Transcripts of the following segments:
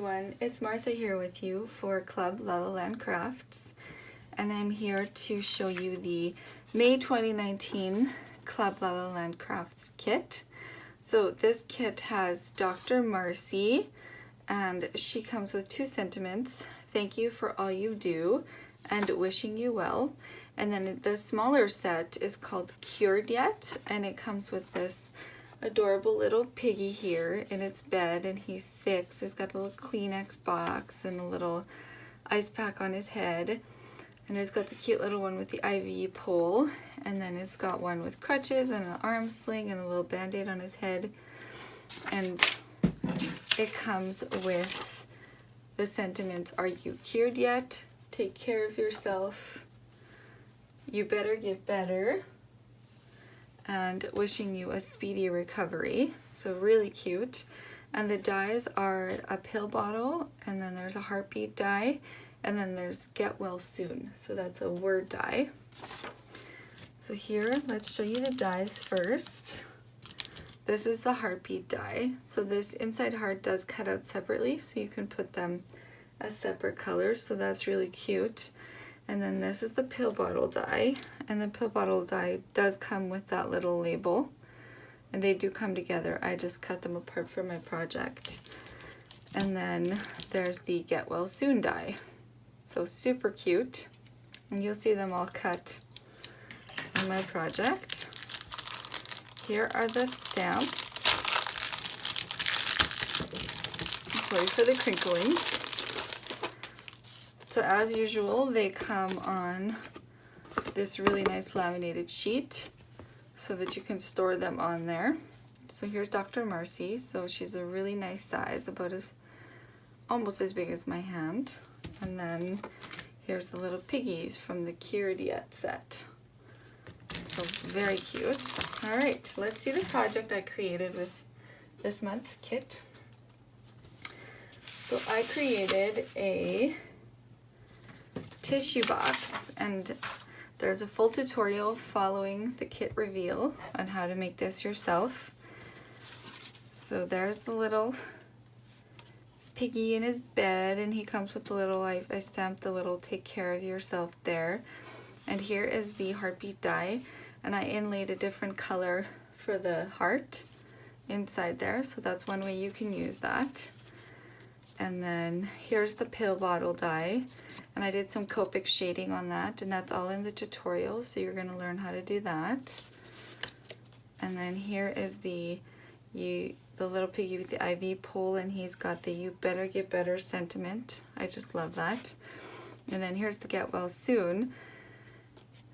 everyone, it's Martha here with you for Club LLLC Crafts, and I'm here to show you the May 2019 Club LLLC Crafts kit. So this kit has Dr. Marcy, and she comes with two sentiments: thank you for all you do and wishing you well. And then the smaller set is called Cured Yet, and it comes with this adorable little piggy here in its bed, and he's 6. He's got a little Kleenex box and a little ice pack on his head, and it's got the cute little one with the IV pole, and then it's got one with crutches and an arm sling and a little band-aid on his head. And it comes with the sentiments: are you cured yet? Take care of yourself. You better get better. And wishing you a speedy recovery. So really cute. And the dies are a pill bottle, and then there's a heartbeat die, and then there's get well soon. So that's a word die. So here, let's show you the dies first. This is the heartbeat die. So this inside heart does cut out separately, so you can put them as separate colors. So that's really cute. And then this is the pill bottle die, and the pill bottle die does come with that little label, and they do come together. I just cut them apart for my project. And then there's the get well soon die. So super cute, and you'll see them all cut in my project. Here are the stamps. Sorry for the crinkling. So as usual, they come on this really nice laminated sheet so that you can store them on there. So here's Dr. Marcy. So she's a really nice size, about almost as big as my hand. And then here's the little piggies from the Cured Yet set. So very cute. All right, let's see the project I created with this month's kit. So I created a tissue box, and there's a full tutorial following the kit reveal on how to make this yourself. So there's the little piggy in his bed, and he comes with the little, I stamped the little take care of yourself there. And here is the heartbeat die, and I inlaid a different color for the heart inside there, so that's one way you can use that. And then here's the pill bottle die, and I did some Copic shading on that, and that's all in the tutorial, so you're going to learn how to do that. And then here is the little piggy with the IV pole, and he's got the you better get better sentiment. I just love that. And then here's the get well soon.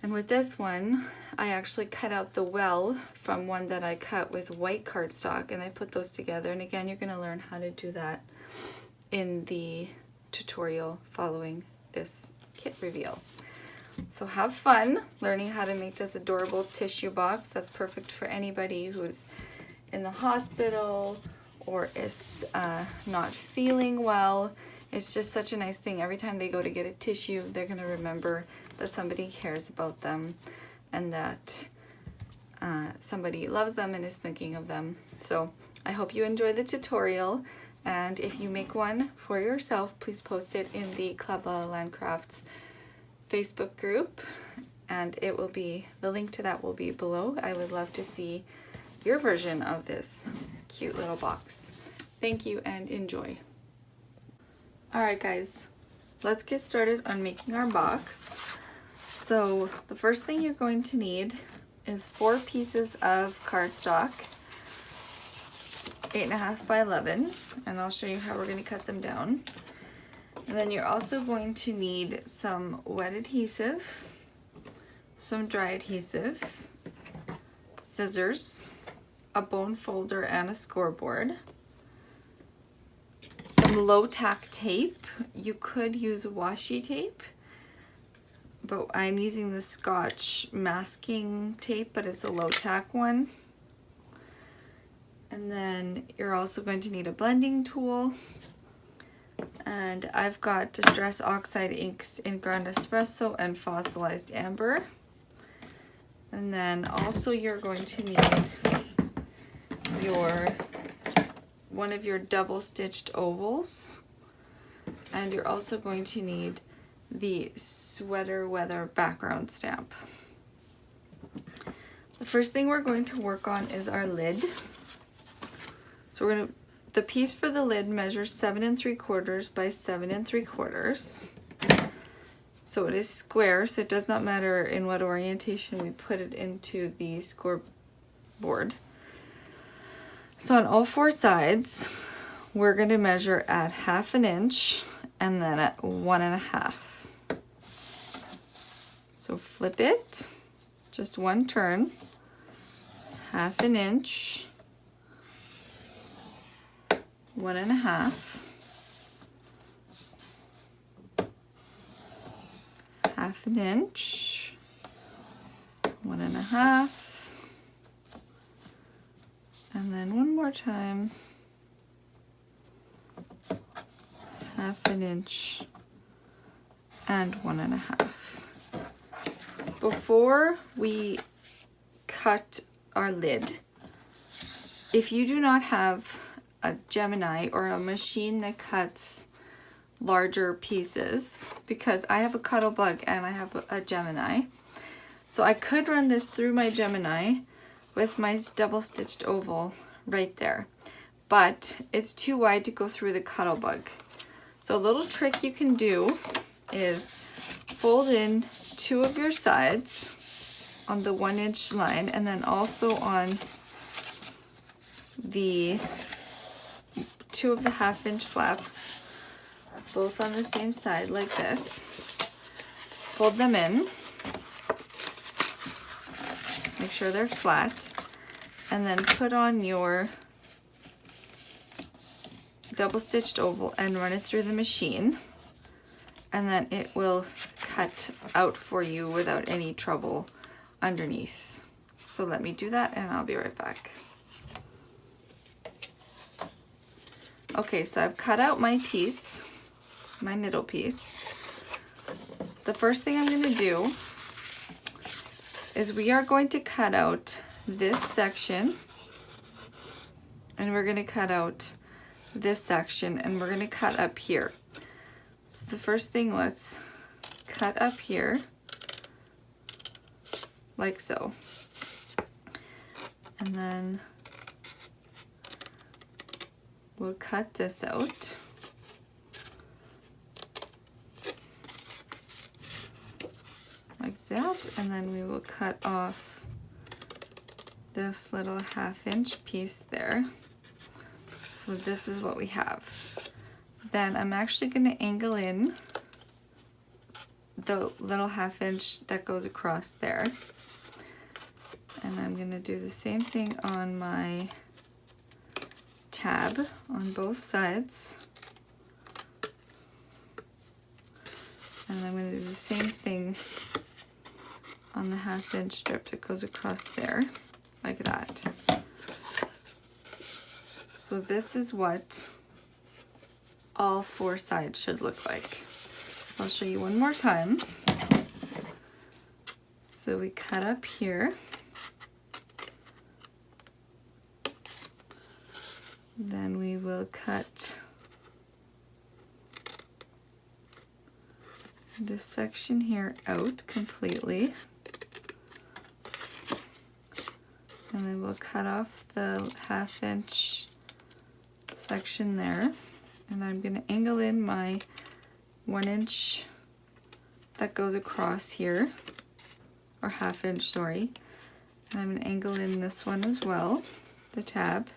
And with this one, I actually cut out the well from one that I cut with white cardstock, and I put those together. And again, you're going to learn how to do that in the tutorial following this kit reveal. So have fun learning how to make this adorable tissue box that's perfect for anybody who's in the hospital or is not feeling well. It's just such a nice thing. Every time they go to get a tissue, they're going to remember that somebody cares about them, and that somebody loves them and is thinking of them. So I hope you enjoy the tutorial. And if you make one for yourself, please post it in the Club LLLC Crafts Facebook group, and it will be, the link to that will be below. I would love to see your version of this cute little box. Thank you and enjoy. Alright guys, let's get started on making our box. So the first thing you're going to need is 4 pieces of cardstock, 8.5 by 11, and I'll show you how we're going to cut them down. And then you're also going to need some wet adhesive, some dry adhesive, scissors, a bone folder, and a scoreboard, some low tack tape. You could use washi tape, but I'm using the Scotch masking tape, but it's a low tack one. And then you're also going to need a blending tool, and I've got Distress Oxide inks in ground espresso and fossilized amber. And then also you're going to need one of your double stitched ovals, And you're also going to need the sweater weather background stamp. The first thing we're going to work on is our lid. So the piece for the lid measures 7 3/4 by 7 3/4. So it is square, so it does not matter in what orientation we put it into the scoreboard. So on all 4 sides, we're going to measure at 1/2 inch and then at 1 1/2. So flip it, just one turn, 1/2 inch, 1 1/2, 1/2 inch, 1 1/2, and then one more time, 1/2 inch and 1 1/2. Before we cut our lid, if you do not have a Gemini or a machine that cuts larger pieces, because I have a Cuttlebug and I have a Gemini, so I could run this through my Gemini with my double stitched oval right there, but it's too wide to go through the Cuttlebug. So a little trick you can do is fold in 2 of your sides on the 1 inch line, and then also on the 2 of the 1/2 inch flaps, both on the same side like this. Fold them in, make sure they're flat, and then put on your double stitched oval and run it through the machine, and then it will cut out for you without any trouble underneath. So let me do that and I'll be right back. Okay, so I've cut out my piece, my middle piece. The first thing I'm going to do is we are going to cut out this section, and we're going to cut out this section, and we're going to cut up here. So the first thing, let's cut up here like so, and then we'll cut this out. Like that, and then we will cut off this little 1/2 inch piece there. So this is what we have. Then I'm actually going to angle in the little 1/2 inch that goes across there. And I'm going to do the same thing on my tab on both sides. And I'm going to do the same thing on the 1/2 inch strip that goes across there, like that. So this is what all 4 sides should look like. So I'll show you one more time. So we cut up here. Then we will cut this section here out completely. And then we'll cut off the 1/2 inch section there. And I'm going to angle in my 1 inch that goes across here, or 1/2 inch, sorry. And I'm going to angle in this one as well, the tab,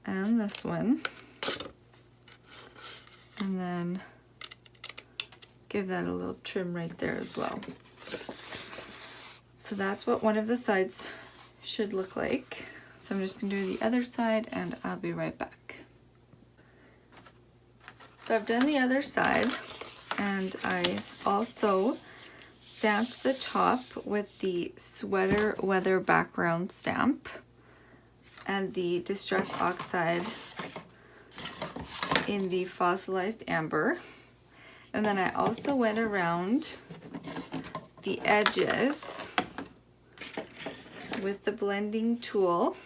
and this one. And then give that a little trim right there as well. So that's what one of the sides should look like. So I'm just going to do the other side and I'll be right back. So I've done the other side, and I also stamped the top with the sweater weather background stamp and the Distress Oxide in the fossilized amber. And then I also went around the edges with the blending tool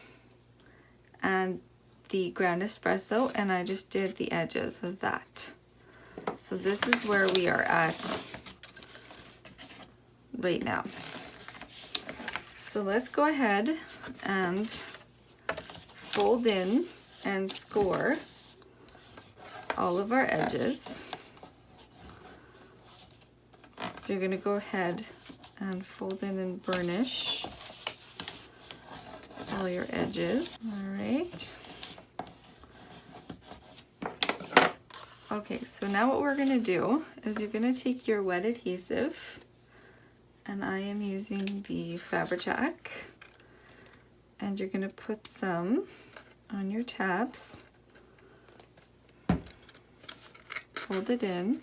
and the ground espresso, and I just did the edges of that. So this is where we are at right now. So let's go ahead and fold in and score all of our edges. So you're going to go ahead and fold in and burnish all your edges. All right. Okay, so now what we're going to do is you're going to take your wet adhesive, and I am using the Fabri-Tac, and you're going to put some on your tabs. Hold it in.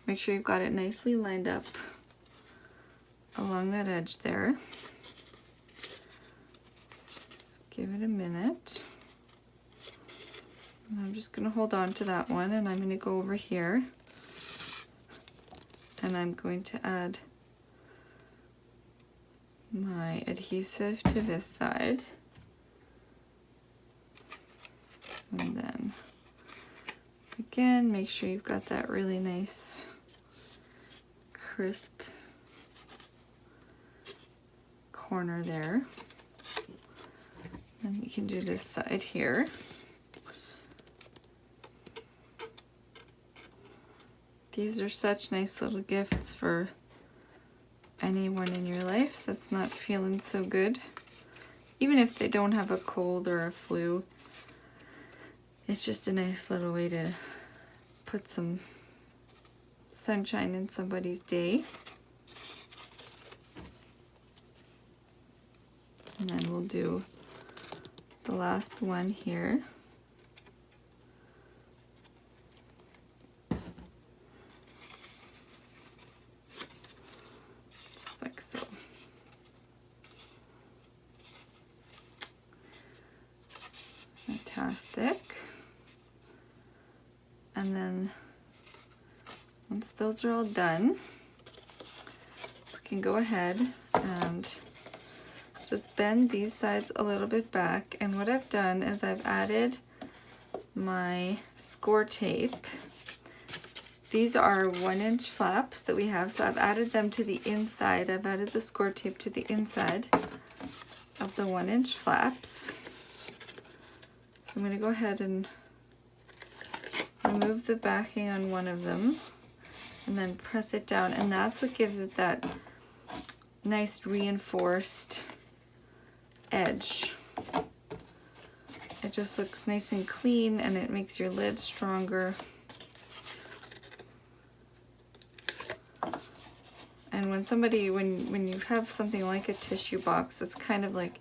Make sure you've got it nicely lined up along that edge there. Just give it a minute. And I'm just going to hold on to that one, and I'm going to go over here, and I'm going to add my adhesive to this side, and then again make sure you've got that really nice crisp corner there. And you can do this side here. These are such nice little gifts for anyone in your life that's not feeling so good. Even if they don't have a cold or a flu, it's just a nice little way to put some sunshine in somebody's day. And then we'll do the last one here. Like so. Fantastic. And then once those are all done, we can go ahead and just bend these sides a little bit back. And what I've done is I've added my score tape. These are 1-inch flaps that we have, so I've added them to the inside. I've added the score tape to the inside of the 1-inch flaps. So I'm going to go ahead and remove the backing on one of them and then press it down, and that's what gives it that nice reinforced edge. It just looks nice and clean, and it makes your lid stronger. And when you have something like a tissue box that's kind of like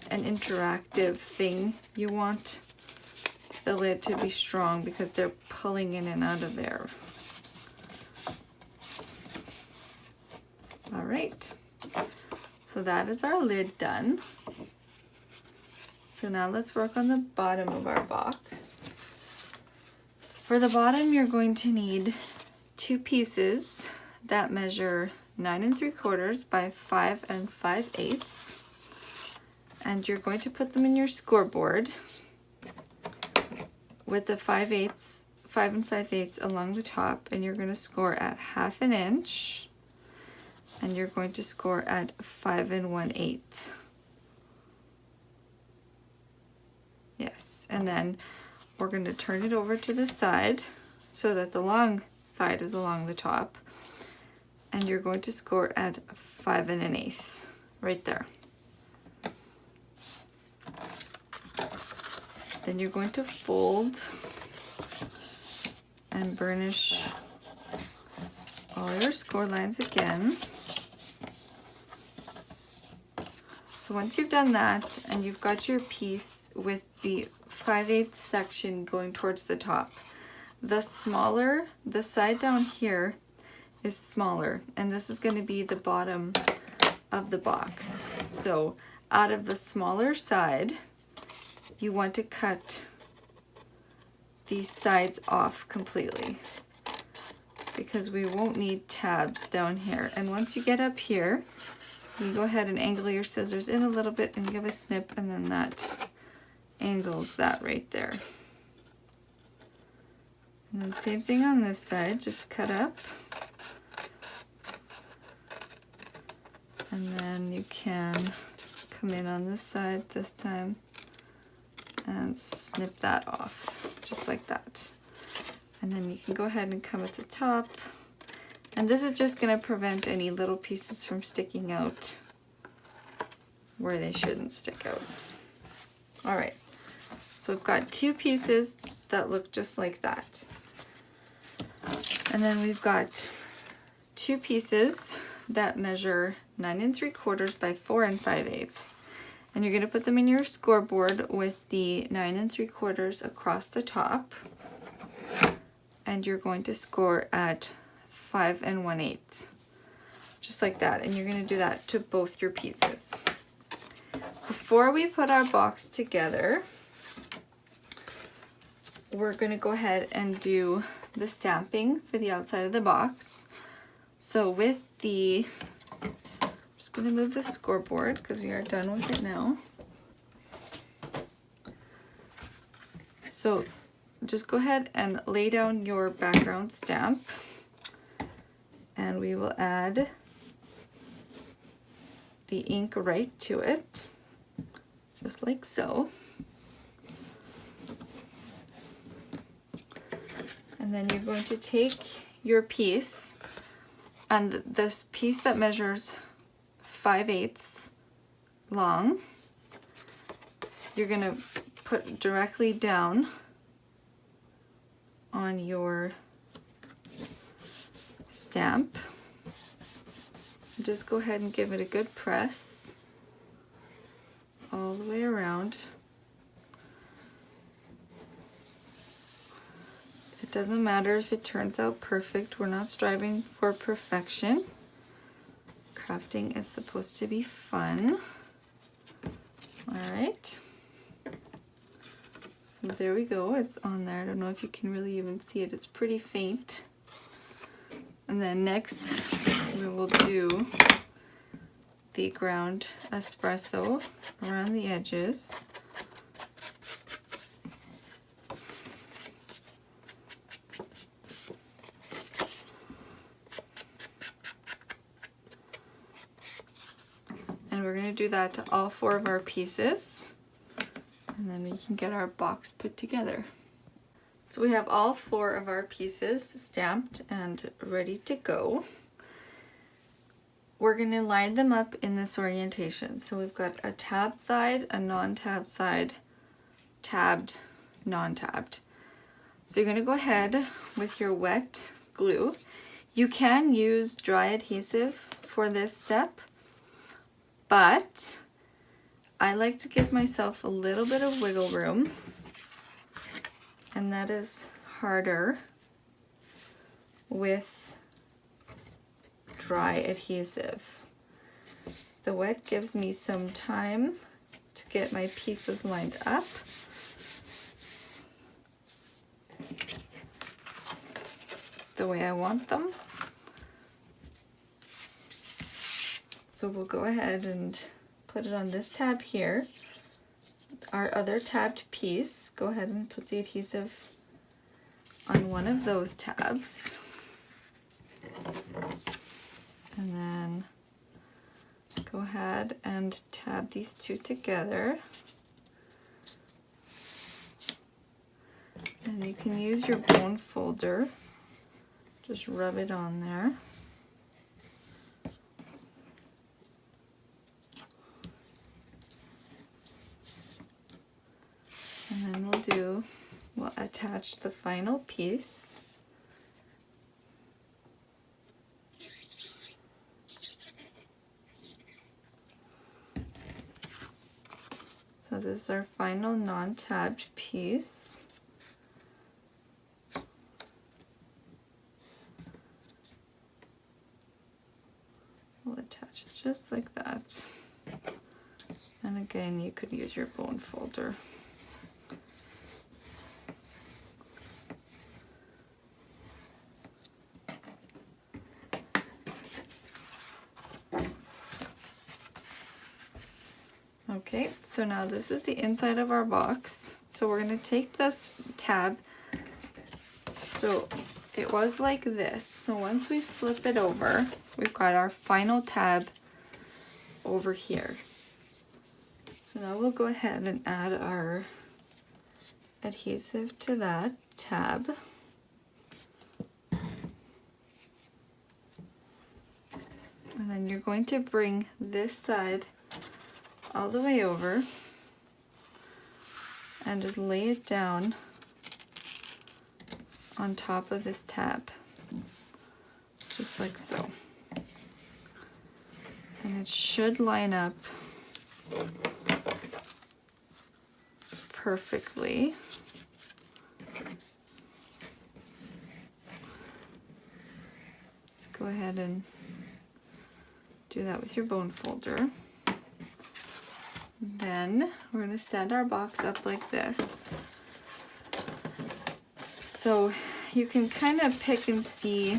an interactive thing, you want the lid to be strong because they're pulling in and out of there. All right, so that is our lid done. So now let's work on the bottom of our box. For the bottom, you're going to need 2 pieces that measure 9 3/4 by 5 5/8, and you're going to put them in your scoreboard with the 5 5/8 along the top, and you're going to score at 1/2 inch, and you're going to score at 5 1/8. Yes, and then we're going to turn it over to the side so that the long side is along the top. And you're going to score at 5 1/8, right there. Then you're going to fold and burnish all your score lines again. So once you've done that and you've got your piece with the 5/8 section going towards the top, the side down here is smaller, and this is going to be the bottom of the box. So out of the smaller side, you want to cut these sides off completely because we won't need tabs down here. And once you get up here, you can go ahead and angle your scissors in a little bit and give a snip, and then that angles that right there. And then same thing on this side, just cut up. And then you can come in on this side this time and snip that off, just like that. And then you can go ahead and come at the top. And this is just going to prevent any little pieces from sticking out where they shouldn't stick out. All right, so we've got two pieces that look just like that. And then we've got two pieces that measure 9 3/4 by 4 5/8. And you're going to put them in your scoreboard with the 9 3/4 across the top. And you're going to score at 5 1/8, just like that. And you're going to do that to both your pieces. Before we put our box together, we're going to go ahead and do the stamping for the outside of the box. So with the, I'm just going to move the scoreboard because we are done with it now. So just go ahead and lay down your background stamp, and we will add the ink right to it, just like so. And then you're going to take your piece, and this piece that measures 5/8 long, you're going to put directly down on your stamp. Just go ahead and give it a good press all the way around. It doesn't matter if it turns out perfect. We're not striving for perfection. Crafting is supposed to be fun. All right. So there we go, it's on there. I don't know if you can really even see it, it's pretty faint. And then next we will do the ground espresso around the edges. And we're going to do that to all 4 of our pieces. And then we can get our box put together. So we have all 4 of our pieces stamped and ready to go. We're going to line them up in this orientation. So we've got a tabbed side, a non-tabbed side, tabbed, non-tabbed. So you're going to go ahead with your wet glue. You can use dry adhesive for this step, but I like to give myself a little bit of wiggle room, and that is harder with dry adhesive. The wet gives me some time to get my pieces lined up. The way I want them. So we'll go ahead and put it on this tab here. Our other tabbed piece, go ahead and put the adhesive on one of those tabs. And then go ahead and tab these 2 together. And you can use your bone folder. Just rub it on there. And then we'll attach the final piece. So this is our final non-tabbed piece. We'll attach it just like that. And again, you could use your bone folder. Okay, so now this is the inside of our box. So we're going to take this tab So it was like this. So once we flip it over, we've got our final tab over here. So now we'll go ahead and add our adhesive to that tab. And then you're going to bring this side all the way over and just lay it down on top of this tab, just like so. And it should line up perfectly. Let's go ahead and do that with your bone folder. Then we're going to stand our box up like this. So you can kind of pick and see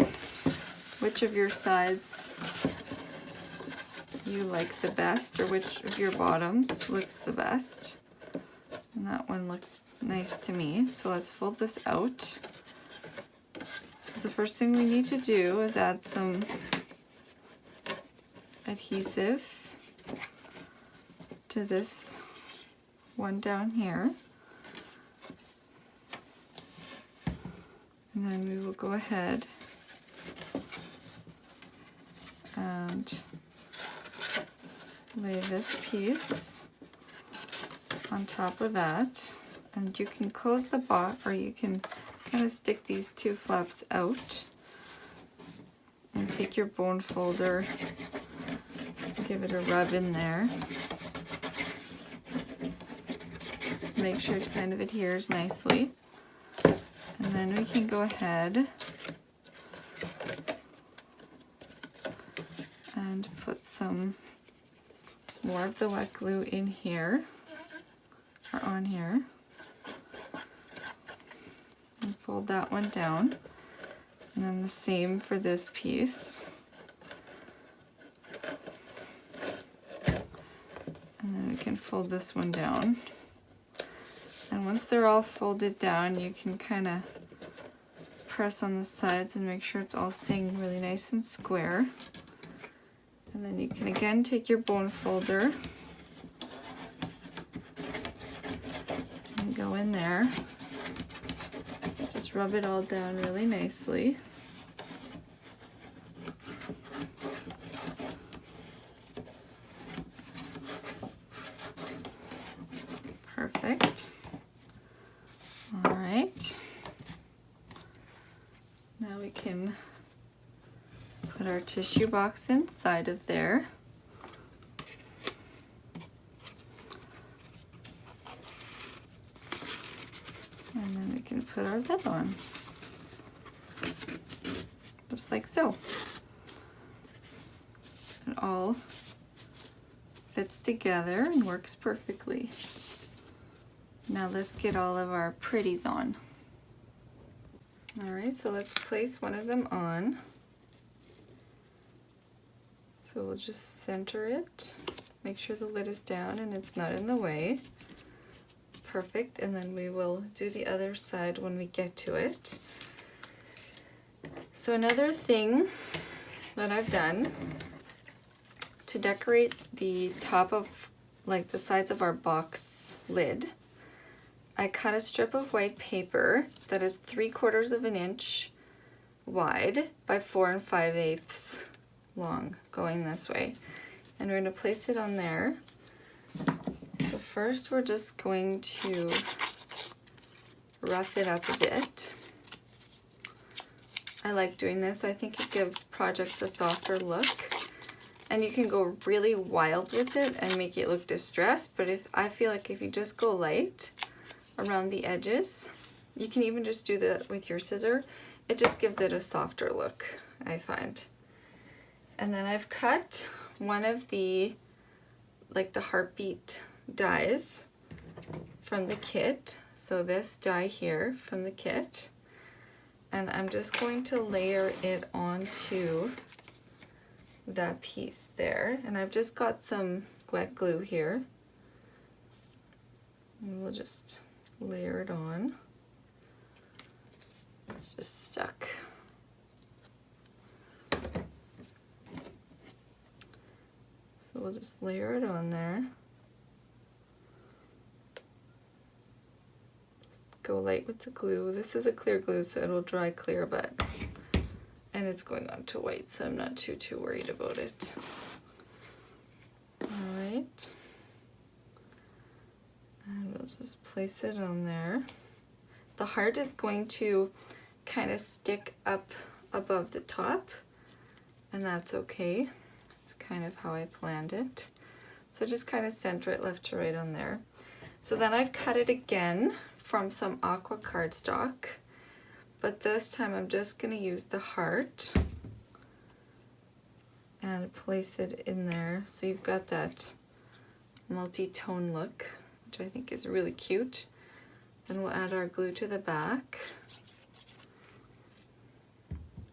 which of your sides you like the best, or which of your bottoms looks the best. And that one looks nice to me. So let's fold this out. So the first thing we need to do is add some adhesive to this one down here. And then we will go ahead and lay this piece on top of that. And you can close the box, or you can kind of stick these two flaps out and take your bone folder, give it a rub in there. Make sure it kind of adheres nicely. And then we can go ahead and put some more of the wet glue in here, or on here. And fold that one down. And then the same for this piece. And then we can fold this one down. And once they're all folded down, you can kind of press on the sides and make sure it's all staying really nice and square. And then you can again take your bone folder and go in there. Just rub it all down really nicely. Perfect. All right. Now we can put our tissue box inside of there. And then we can put our lid on. Just like so. It all fits together and works perfectly. Now let's get all of our pretties on. All right, so let's place one of them on. So we'll just center it, make sure the lid is down and it's not in the way. Perfect, and then we will do the other side when we get to it. So another thing that I've done to decorate the top of, like the sides of our box lid, I cut a strip of white paper that is 3/4 of an inch wide by 4 5/8 long, going this way. And we're going to place it on there. So first we're just going to rough it up a bit. I like doing this. I think it gives projects a softer look. And you can go really wild with it and make it look distressed, but I feel like if you just go light around the edges, you can even just do that with your scissor. It just gives it a softer look, I find. And then I've cut one of the, like the heartbeat dies from the kit. So this die here from the kit. And I'm just going to layer it onto that piece there. And I've just got some wet glue here. And we'll just layer it on. It's just stuck. So we'll just layer it on there. Go light with the glue. This is a clear glue, so it'll dry clear, and it's going on to white, so I'm not too worried about it. All right. And we'll just place it on there. The heart is going to kind of stick up above the top, and that's okay. It's kind of how I planned it. So just kind of center it left to right on there. So then I've cut it again from some Aqua cardstock, but this time I'm just going to use the heart and place it in there. So you've got that multi-tone look, which I think is really cute. Then we'll add our glue to the back,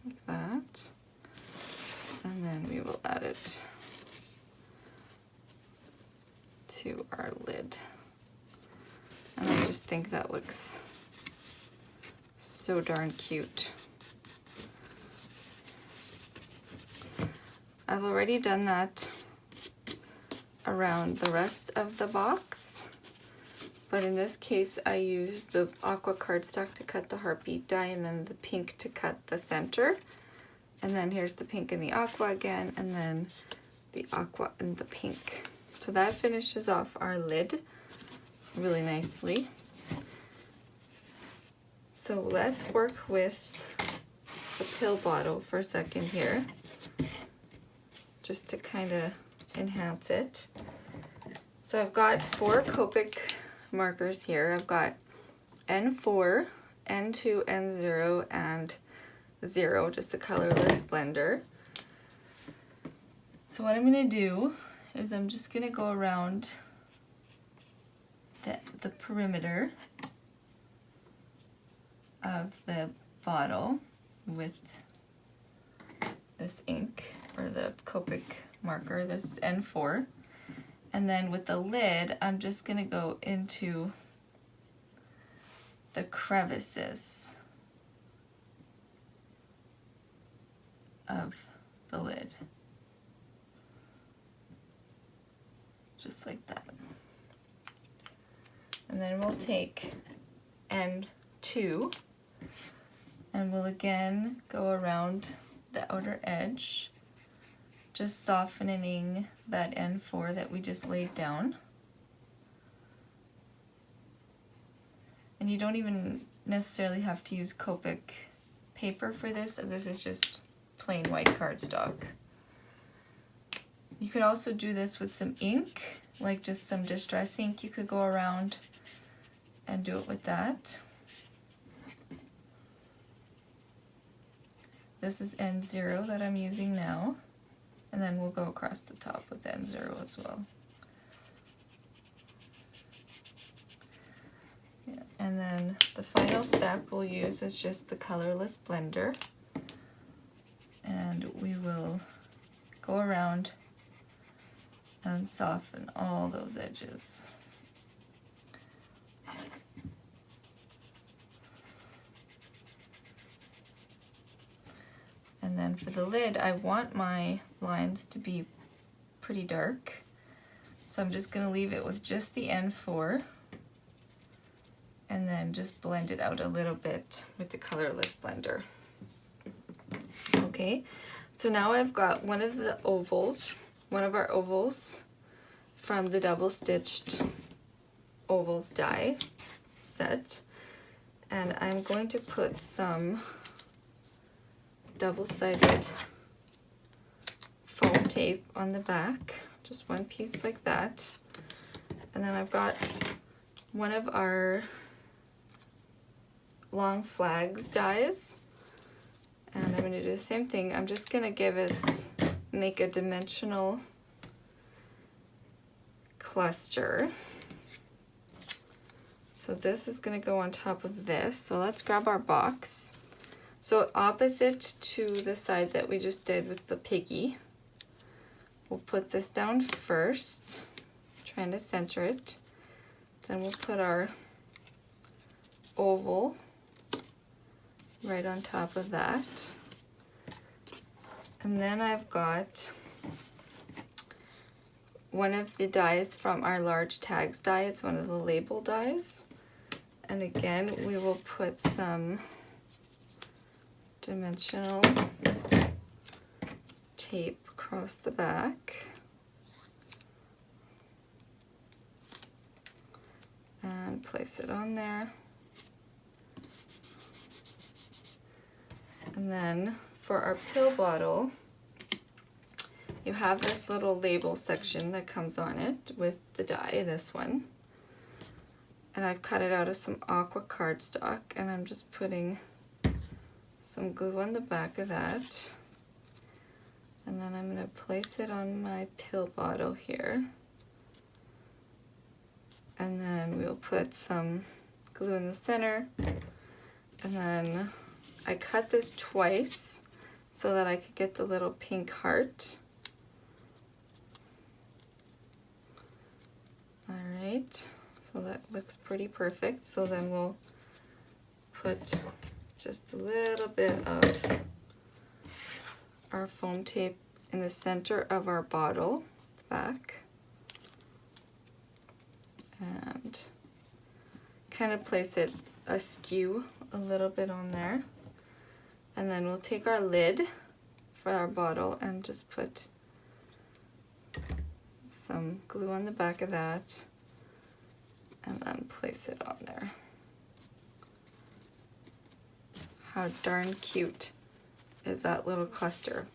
like that. And then we will add it to our lid. And I just think that looks so darn cute. I've already done that around the rest of the box, but in this case I used the Aqua cardstock to cut the heartbeat die, and then the pink to cut the center. And then here's the pink and the Aqua again, and then the Aqua and the pink. So that finishes off our lid really nicely. So let's work with the pill bottle for a second here, just to kind of enhance it. So I've got 4 Copic markers here. I've got N4, N2, N0, and 0, just a colorless blender. So what I'm going to do is I'm just going to go around the perimeter of the bottle with this ink, or the Copic marker. This is N4. And then with the lid, I'm just going to go into the crevices of the lid. Just like that. And then we'll take N2 and we'll again go around the outer edge, just softening that N4 that we just laid down. And you don't even necessarily have to use Copic paper for this. This is just plain white cardstock. You could also do this with some ink, like just some distress ink. You could go around and do it with that. This is N0 that I'm using now, and then we'll go across the top with N0 as well. Yeah. And then the final step we'll use is just the colorless blender, and we will go around and soften all those edges. And then for the lid, I want my lines to be pretty dark, so I'm just going to leave it with just the N4 and then just blend it out a little bit with the colorless blender. Okay, so now I've got one of our ovals from the double stitched ovals die set, and I'm going to put some double-sided foam tape on the back, just one piece like that. And then I've got one of our long flags dies, and I'm going to do the same thing. I'm just going to make a dimensional cluster. So this is going to go on top of this. So let's grab our box. So opposite to the side that we just did with the piggy, we'll put this down first, trying to center it. Then we'll put our oval right on top of that. And then I've got one of the dies from our large tags die. It's one of the label dies. And again, we will put some dimensional tape across the back. And place it on there. And then for our pill bottle, you have this little label section that comes on it with the die, this one. And I've cut it out of some Aqua cardstock, and I'm just putting some glue on the back of that. And then I'm going to place it on my pill bottle here. And then we'll put some glue in the center. And then I cut this twice so that I could get the little pink heart. All right, so that looks pretty perfect. So then we'll put just a little bit of our foam tape in the center of our bottle, the back, and kind of place it askew a little bit on there. And then we'll take our lid for our bottle and just put some glue on the back of that and then place it on there. How darn cute is that little cluster?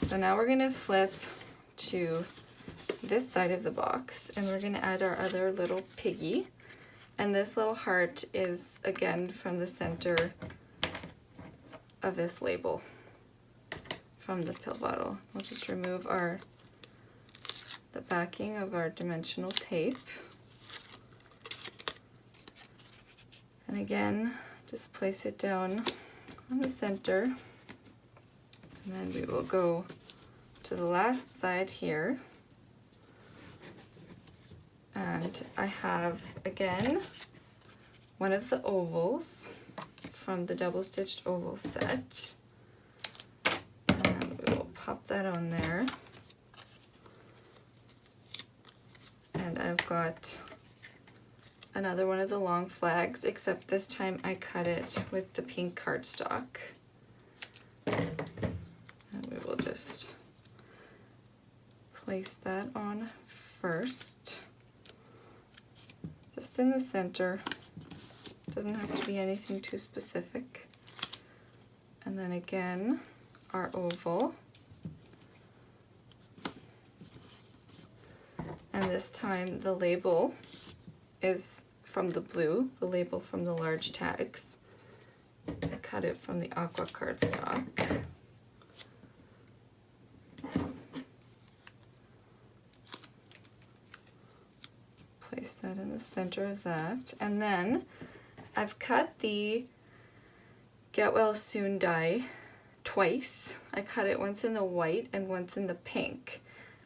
So now we're going to flip to this side of the box and we're going to add our other little piggy. And this little heart is again from the center of this label from the pill bottle. We'll just remove the backing of our dimensional tape. And again, just place it down on the center. And then we will go to the last side here. And I have, again, one of the ovals from the double stitched oval set. And we will pop that on there. And I've got another one of the long flags, except this time I cut it with the pink cardstock. And we will just place that on first, just in the center. Doesn't have to be anything too specific. And then again, our oval. And this time the label is from the blue, the label from the large tags. I cut it from the Aqua cardstock. Place that in the center of that. And then I've cut the Get Well Soon die twice. I cut it once in the white and once in the pink.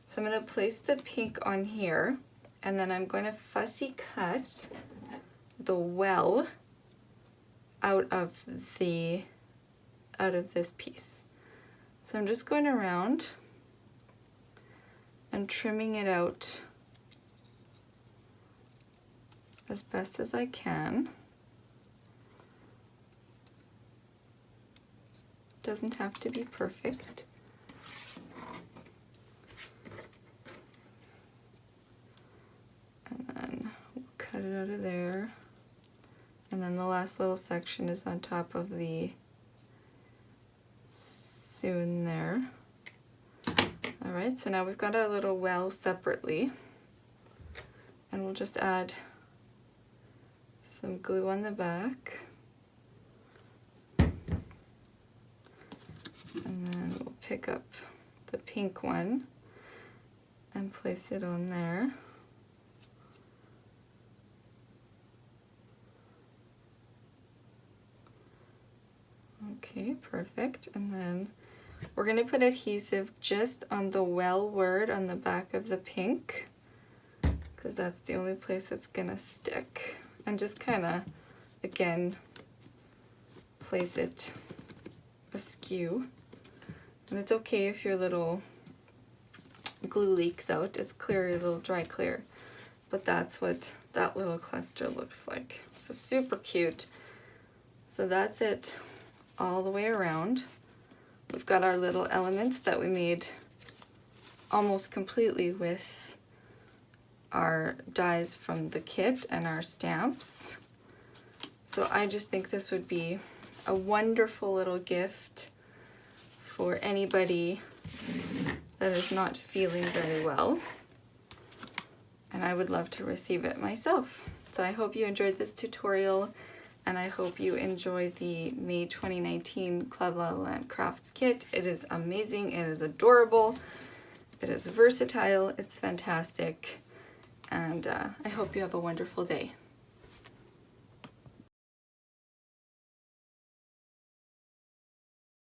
So I'm going to place the pink on here, and then I'm going to fussy cut the well out of this piece. So I'm just going around and trimming it out as best as I can. Doesn't have to be perfect. And then we'll cut it out of there. And then the last little section is on top of the soon there. All right, so now we've got our little well separately. And we'll just add some glue on the back. And then we'll pick up the pink one and place it on there. Okay, perfect. And then we're going to put adhesive just on the well word on the back of the pink, because that's the only place it's going to stick. And just kind of, again, place it askew. And it's okay if your little glue leaks out. It's clear, it'll dry clear. But that's what that little cluster looks like. So super cute. So that's it all the way around. We've got our little elements that we made almost completely with our dies from the kit and our stamps. So I just think this would be a wonderful little gift for anybody that is not feeling very well. And I would love to receive it myself. So I hope you enjoyed this tutorial, and I hope you enjoy the May 2019 Club LLL Crafts kit. It is amazing, it is adorable, it is versatile, it's fantastic, and I hope you have a wonderful day.